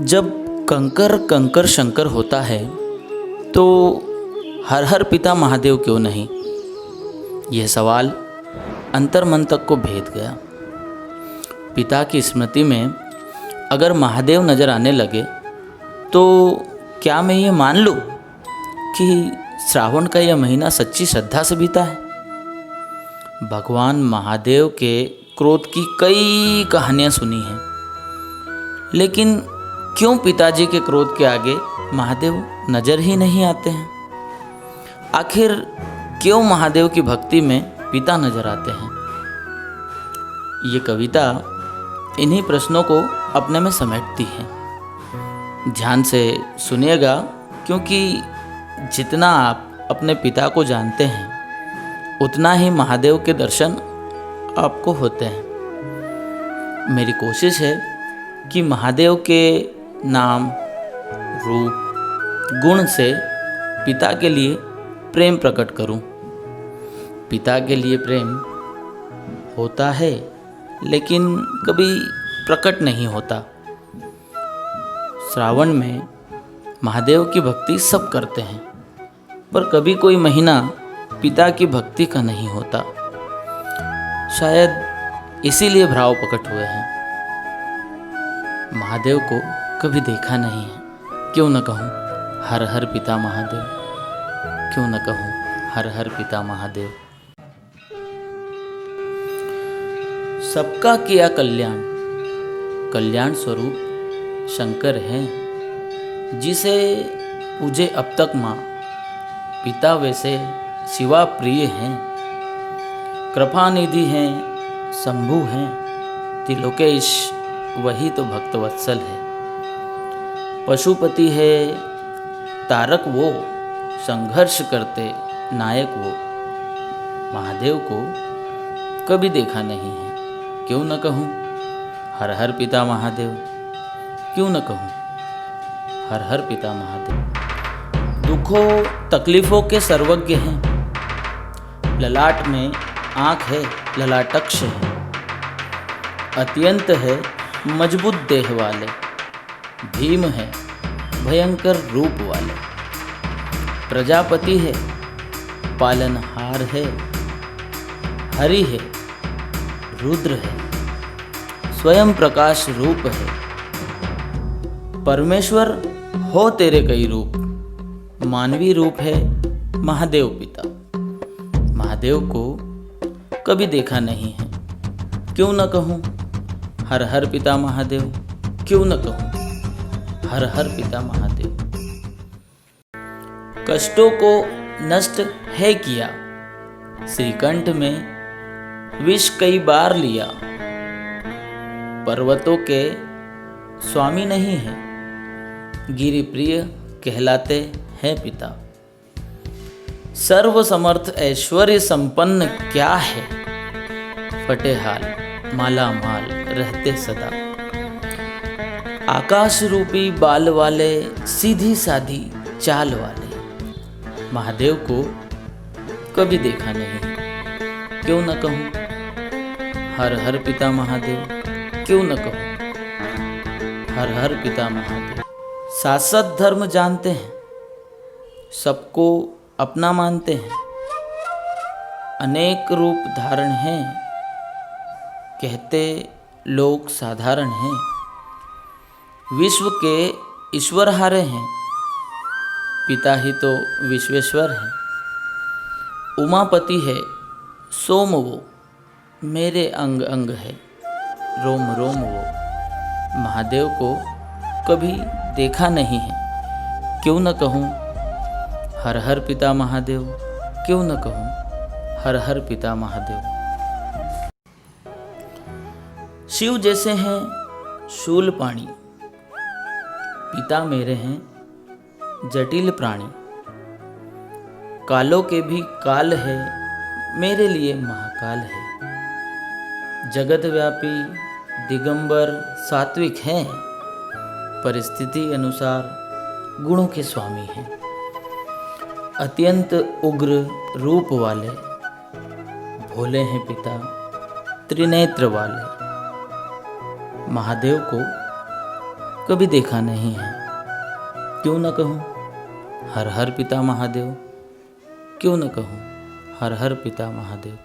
जब कंकर कंकर शंकर होता है तो हर हर पिता महादेव क्यों नहीं? यह सवाल अंतर मन तक को भेद गया। पिता की स्मृति में अगर महादेव नजर आने लगे तो क्या मैं ये मान लूँ कि श्रावण का यह महीना सच्ची श्रद्धा से बीता है? भगवान महादेव के क्रोध की कई कहानियाँ सुनी हैं, लेकिन क्यों पिताजी के क्रोध के आगे महादेव नजर ही नहीं आते हैं? आखिर क्यों महादेव की भक्ति में पिता नजर आते हैं? ये कविता इन्हीं प्रश्नों को अपने में समेटती है। ध्यान से सुनिएगा, क्योंकि जितना आप अपने पिता को जानते हैं उतना ही महादेव के दर्शन आपको होते हैं। मेरी कोशिश है कि महादेव के नाम, रूप, गुण से पिता के लिए प्रेम प्रकट करूं। पिता के लिए प्रेम होता है लेकिन कभी प्रकट नहीं होता। श्रावण में महादेव की भक्ति सब करते हैं, पर कभी कोई महीना पिता की भक्ति का नहीं होता। शायद इसीलिए भ्राव प्रकट हुए हैं। महादेव को कभी देखा नहीं है, क्यों न कहूँ हर हर पिता महादेव, क्यों न कहूँ हर हर पिता महादेव। सबका किया कल्याण, कल्याण स्वरूप शंकर हैं, जिसे पूजे अब तक माँ। पिता वैसे शिवा प्रिय हैं, कृपा निधि हैं, शंभु हैं, त्रिलोकेश वही तो भक्तवत्सल है। पशुपति है, तारक वो, संघर्ष करते नायक वो। महादेव को कभी देखा नहीं है, क्यों न कहूँ हर हर पिता महादेव, क्यों न कहूँ हर हर पिता महादेव। दुखों तकलीफ़ों के सर्वज्ञ हैं, ललाट में आँख है, ललाटक्ष है, अत्यंत है मजबूत देह वाले, भीम है भयंकर रूप वाले, प्रजापति है, पालनहार है, हरि है, रुद्र है, स्वयं प्रकाश रूप है। परमेश्वर हो तेरे कई रूप, मानवी रूप है महादेव पिता। महादेव को कभी देखा नहीं है, क्यों न कहूँ हर हर पिता महादेव, क्यों न कहूँ हर हर पिता महादेव। कष्टों को नष्ट है किया, श्रीकंठ में विष कई बार लिया। पर्वतों के स्वामी नहीं है, गिरिप्रिय कहलाते हैं पिता। सर्व समर्थ ऐश्वर्य संपन्न क्या है, फटे हाल माला माल रहते सदा। आकाश रूपी बाल वाले, सीधी साधी चाल वाले। महादेव को कभी देखा नहीं, क्यों न कहूँ हर हर पिता महादेव, क्यों न कहूँ हर हर पिता महादेव। शाश्वत धर्म जानते हैं, सबको अपना मानते हैं, अनेक रूप धारण हैं, कहते लोग साधारण हैं। विश्व के ईश्वर हारे हैं, पिता ही तो विश्वेश्वर हैं। उमापति है सोम वो, मेरे अंग अंग है, रोम रोम वो। महादेव को कभी देखा नहीं है, क्यों न कहूँ हर हर पिता महादेव, क्यों न कहूँ हर हर पिता महादेव। शिव जैसे हैं शूलपाणी, पिता मेरे हैं जटिल प्राणी। कालों के भी काल है, मेरे लिए महाकाल है। जगत व्यापी दिगंबर सात्विक हैं, परिस्थिति अनुसार गुणों के स्वामी हैं। अत्यंत उग्र रूप वाले, भोले हैं पिता त्रिनेत्र वाले। महादेव को कभी देखा नहीं है। क्यों न कहूँ हर हर पिता महादेव, क्यों न कहूँ हर हर पिता महादेव।